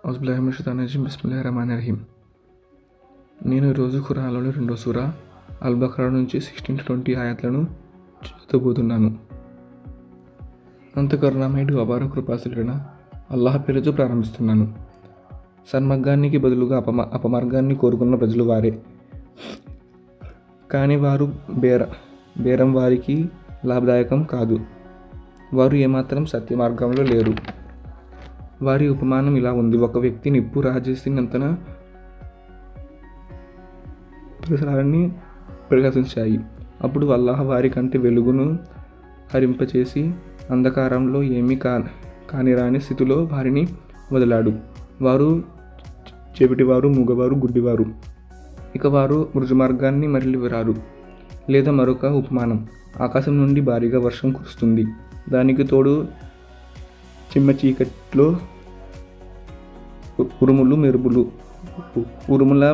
ఔజుబిల్లాహిమినషైతానిర్రజీం బిస్మిల్లాహిర్రహ్మానిర్రహీం. నేను ఈరోజు ఖురాన్లోని 2వ సూరా అల్ బఖరా నుంచి 16-20 ఆయత్లను చదవబోతున్నాను. అంత కరుణామయుడు అపార కృపాశీలుడైన అల్లాహ్ పేరుతో ప్రారంభిస్తున్నాను. సన్మార్గానికి బదులుగా అపమార్గాన్ని కోరుకున్న ప్రజలు వారే, కానీ వారు బేరం వారికి లాభదాయకం కాదు. వారు ఏమాత్రం సత్య మార్గంలో లేరు. వారి ఉపమానం ఇలా ఉంది: ఒక వ్యక్తి నిప్పు రాజేసినంతన పరిసరాలన్నీ ప్రకాశించాయి. అప్పుడు అల్లాహ్ వారి కంటే వెలుగును హరింపచేసి అంధకారంలో ఏమీ కానిరాని స్థితిలో వారిని వదిలాడు. వారు చెవిటివారు, మూగవారు, గుడ్డివారు. ఇక వారు మృజుమార్గాన్ని మరలిరారు. లేదా మరొక ఉపమానం: ఆకాశం నుండి భారీగా వర్షం కురుస్తుంది. దానికి తోడు చిమ్మ చీకట్లో ఉరుములు, మెరుపులు. ఉరుముల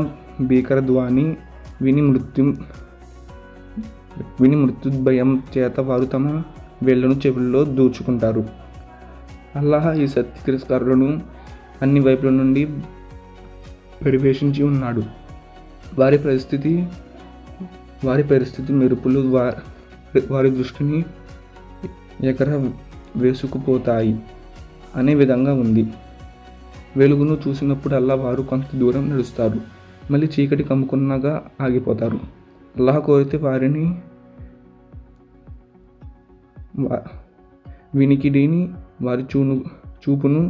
భీకర ధ్వని విని మృత్యుభయం చేత వారు తమ వేళ్లను చెవుల్లో దూర్చుకుంటారు. అల్లాహ్ ఈ సత్య తిరస్కారులను అన్ని వైపుల నుండి పరివేషించి ఉన్నాడు. వారి పరిస్థితి మెరుపులు వారి దృష్టిని ఎకర వేసుకుపోతాయి అనే విధంగా ఉంది. వెలుగును చూసినప్పుడు అల్లాహ్ వారు కొంత దూరం నడుస్తారు, మళ్ళీ చీకటి కమ్ముకున్నాగా ఆగిపోతారు. అల్లాహ్ కోరితే వారిని వినికిడిని, వారి చూపును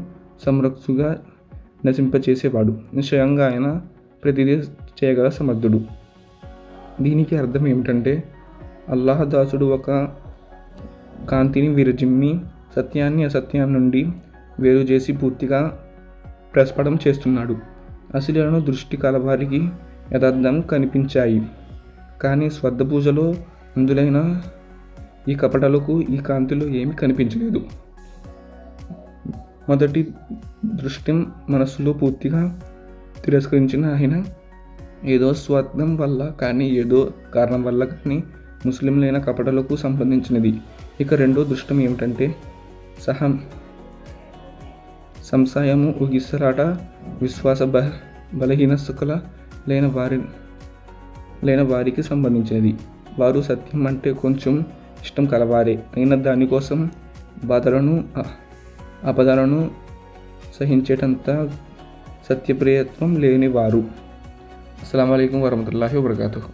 సంరక్షగా నశింపచేసేవాడు. నిశ్చయంగా ఆయన ప్రతిదీ చేయగల సమర్థుడు. దీనికి అర్థం ఏమిటంటే, అల్లాహ్ దాసుడు ఒక కాంతిని విరజిమ్మి సత్యాన్ని అసత్యం నుండి వేరు చేసి పూర్తిగా ప్రస్ఫుటం చేస్తున్నాడు. అసలులను దృష్టి కలవారికి యథార్థం కనిపించాయి, కానీ శ్రద్ధ పూజలో అందులైన ఈ కపటలకు ఈ కాంతిలో ఏమీ కనిపించలేదు. మొదటి దృష్టి మనస్సులో పూర్తిగా తిరస్కరించిన ఆయన ఏదో స్వార్థం వల్ల కానీ ఏదో కారణం వల్ల కానీ ముస్లింలైన కపటలకు సంబంధించినది. ఇక రెండో దృష్టం ఏమిటంటే, సంశయము, ఊగిసలాట, విశ్వాస బలహీనతల లేని వారికి సంబంధించినది. వారు సత్యం అంటే కొంచెం ఇష్టం కలవారే, అయినా దానికోసం బాధలను, ఆపదలను సహించేటంత సత్యప్రియత్వం లేనివారు. అస్సలాము అలైకుం వరహ్మతుల్లాహి వబరకాతుహు.